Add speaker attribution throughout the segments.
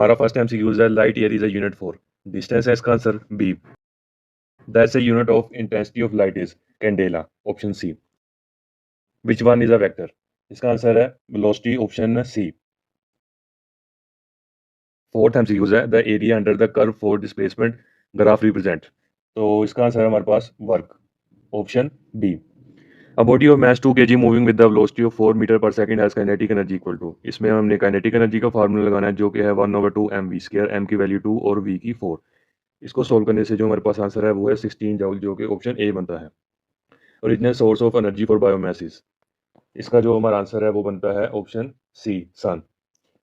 Speaker 1: हमारा first MCQ है light year is a unit for distance है इसका answer B. That's a unit of intensity of light is candela option C. Which one is a vector इसका answer है velocity option C. Fourth MCQ है the area under the curve for displacement graph represent, तो इसका answer है हमारे पास work option B. A body of mass 2 kg moving with the velocity of 4 metre पर second has kinetic energy equal to, इसमें हमने kinetic energy का formula लगाना है जो कि है 1/2 mv स्क्वायर, m की वैल्यू 2 और v की 4। इसको सोल्व करने से जो हमारे पास आंसर है वो है 16 जूल, जो कि ऑप्शन ए बनता है। Original source of energy for biomass is, इसका जो हमारा आंसर है वो बनता है option C sun.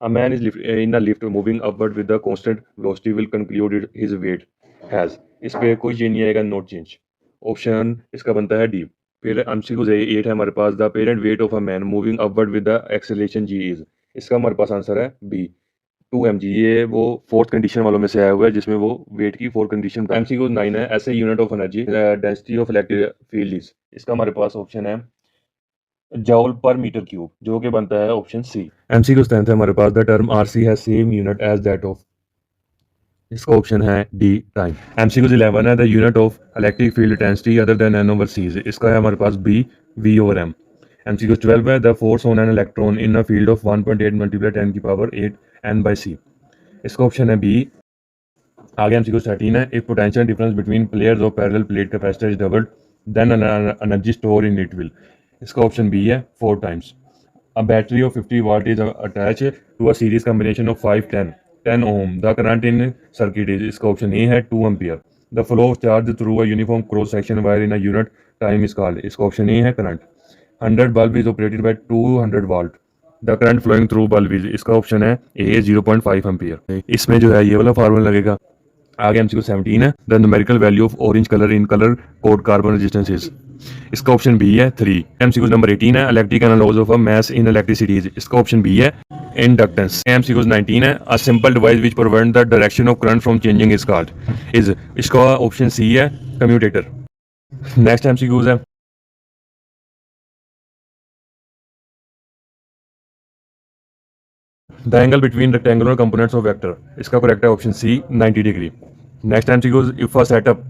Speaker 1: A man is in a lift moving upward with the constant velocity will conclude his weight has, इस पे कोई चेंज नहीं आएगा, नोट चेंज, ऑप्शन इसका बनता है डी। फिर एमसीक्यू 8 है हमारे पास, the parent weight of a man moving upward with the acceleration g is, इसका हमारे पास आंसर है बी 2 mg। ये वो फोर्थ कंडीशन वालों में से आया हुआ है जिसमें वो वेट की फोर्थ कंडीशन। एमसीक्यू 9 है ऐसे unit of energy density of electric field is, इसका हमारे पास ऑप्शन है जॉल पर मीटर क्यूब, जो कि बनता है ऑप्शन सी। एमसीक्यू 10 है हमारे पास, the term RC has same unit as that of, इसका ऑप्शन है डी टाइम। एमसीक्यू 11 है the unit of electric field intensity other than N over C, इसका है हमारे पास B V over M. MCQ 12 है the force on an electron in a field of 1.8 multiply 10 की power 8 n by सी, इसका option है B. आगे MCQ 13 है if potential difference between players of parallel plate capacitor is doubled then energy store in it will, इसका option B है 4 times। A battery of 50 watt is attached to a series combination of 5, 10 ohm. The current in circuit is, इसका option A है 2 ampere. The flow of charge through a uniform cross section wire in a unit time is called, इसका option A है current. 100 bulb is operated by 200 volt. The current flowing through bulb is, इसका option है ए 0.5 ampere। इसमें जो है ये वाला formula लगेगा। आगे एमसीक्यू 17 है the numerical value of orange colour in colour code carbon resistance is, इसका ऑप्शन बी है 3। एमसीक्यू नंबर 18 है electric analogues of a mass in electricity, इसका ऑप्शन बी है इंडक्टेंस। एमसीक्यू 19 है a simple device which prevent the direction of current from changing is called is, इसका option C है commutator. Next MCQs है the angle between rectangular components of vector, इसका correct है option C 90 degree. Next MCQs if a setup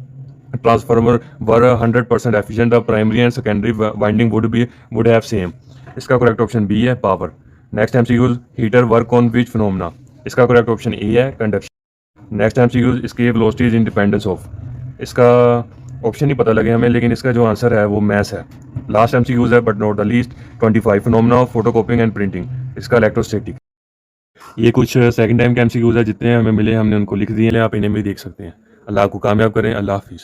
Speaker 1: transformer were 100% efficient the primary and secondary winding would have same, इसका correct option B है power. Next MCQs heater work on which phenomena, इसका correct option A है conduction. Next MCQs escape velocity is independence of, इसका option ही पता लगे हमें लेकिन इसका जो आंसर है वो मैस है। लास्ट एमसीक्यूज है but not the least 25 phenomena of photocopying and printing, इसका इलेक्ट्रोस्टैटिक। ये कुछ सेकंड टाइम के एमसीक्यूज है जितने हमें मिले हमने उनको लिख दिए हैं, आप इन्हें भी देख सकते हैं। अल्लाह को कामयाब करें। अल्लाह हाफिज़।